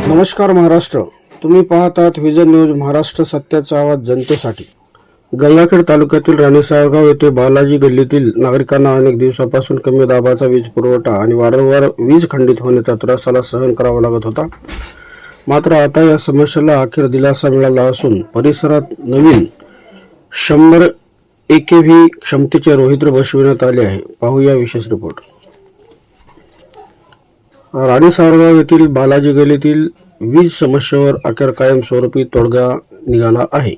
नमस्कार महाराष्ट्र, तुम्ही पाहत आहात विजन न्यूज महाराष्ट्र, सत्याचा आवाज जनतेसाठी। गंगाखेड तालुक्यातील राणीसाहेबगाव येथे बालाजी गल्लीतील नागरिकांना अनेक दिवसापासून कमी दाबाचा वीज पुरवठा आणि वारंवार वीज खंडित होण्याचा त्रासाला सहन करावा लागत होता। मात्र आता या समस्येला अखेर दिलासा मिळाला असून परिसरात नवीन 100 AKV क्षमतेचे रोहित्र बसविण्यात आले आहे। पाहूया विशेष रिपोर्ट। राणीसाहेबगाव येथील बालाजी गल्लीतील वीज समस्येवर अखेर कायमस्वरूपी तोडगा निघाला आहे।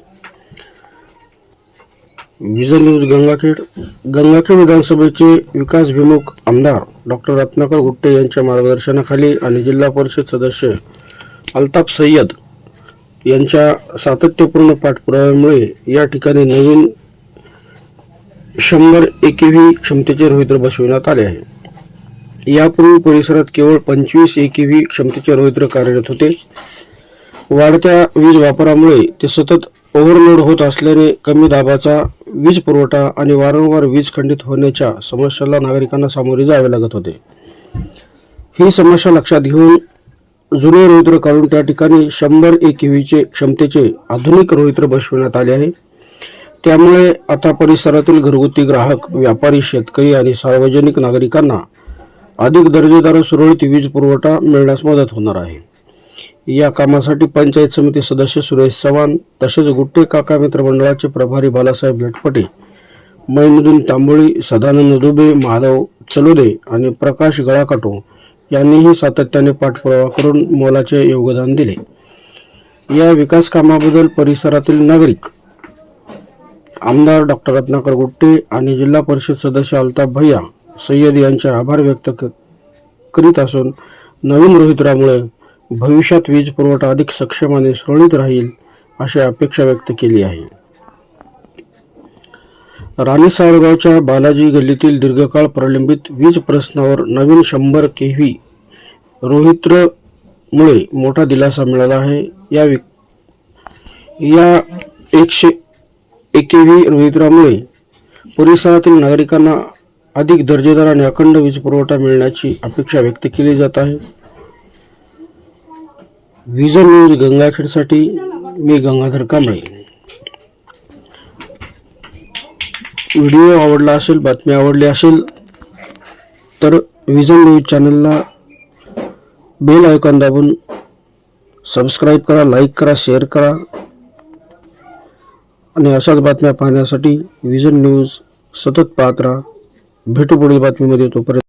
विजन न्यूज गंगाखेड विधानसभेचे विकासभिमुख आमदार डॉक्टर रत्नाकर गुट्टे यांच्या मार्गदर्शनाखाली आणि जिल्हा परिषद सदस्य अल्ताफ सय्यद यांच्या सातत्यपूर्ण पाठपुराव्यामुळे या ठिकाणी नवीन 100 AKV क्षमतेचे रोहित्र बसविण्यात आले आहे। यापूर्वी परिसरात केवळ 25 AKV क्षमतेचे रोहित्र कार्यरत होते। वाढत्या वीज वापरामुळे ते सतत ओव्हरलोड होत असल्याने कमी दाबाचा वीज पुरवठा आणि वारंवार वीज खंडित होण्याच्या समस्येला नागरिकांना सामोरे जावे लागत होते। ही समस्या लक्षात घेऊन जुने रोहित्र काढून त्या ठिकाणी 100 AKV क्षमतेचे आधुनिक रोहित्र बसविण्यात आले आहे। त्यामुळे आता परिसरातील घरगुती ग्राहक, व्यापारी, शेतकरी आणि सार्वजनिक नागरिकांना अधिक दर्जेदार सुरळीत वीज पुरवठा मिळण्यास मदत होणार आहे। या कामासाठी पंचायत समिती सदस्य सुरेश चव्हाण, तसेच गुट्टे काका मित्र मंडळाचे प्रभारी बालासाहेब लटपटे, मैनुद्दीन तांबोळी, सदानंद दुबे, माधव चलोदे आणि प्रकाश गळाकाटो यांनीही सातत्याने पाठपुरावा करून मोलाचे योगदान दिले। या विकास कामाबद्दल परिसरातील नागरिक आमदार डॉक्टर रत्नाकर गुट्टे आणि जिल्हा परिषद सदस्य अल्ताफ भैया सय्यद यांचे आभार व्यक्त करीत असून नवीन रोहित्रामुळे भविष्यात वीज पुरवठा अधिक सक्षम आणि सुरळीत राहील अशी अपेक्षा व्यक्त केली आहे। राणीसाहेबगावच्या बालाजी गल्लीतील दीर्घकाळ प्रलंबित वीज प्रश्नावर नवीन 100 KV रोहित्रमुळे मोठा दिलासा मिळाला आहे। या 100 AKV रोहित्रामुळे परिसरातील नागरिकांना अधिक दर्जेदार आणि अखंड वीज पुरवठा मिळण्याची अपेक्षा व्यक्त केली जात आहे। विजन न्यूज गंगाखेडसाठी मी गंगाधर कांबळे। व्हिडिओ आवडला असेल, बातमी आवडली असेल तर विजन न्यूज चॅनलला बेल आयकॉन दाबून सबस्क्राईब करा, लाईक करा, शेअर करा आणि अशाच बातम्या पाहण्यासाठी विजन न्यूज सतत पाहत राहा। भेटू पुढील बातमीमध्ये, तोपर्यंत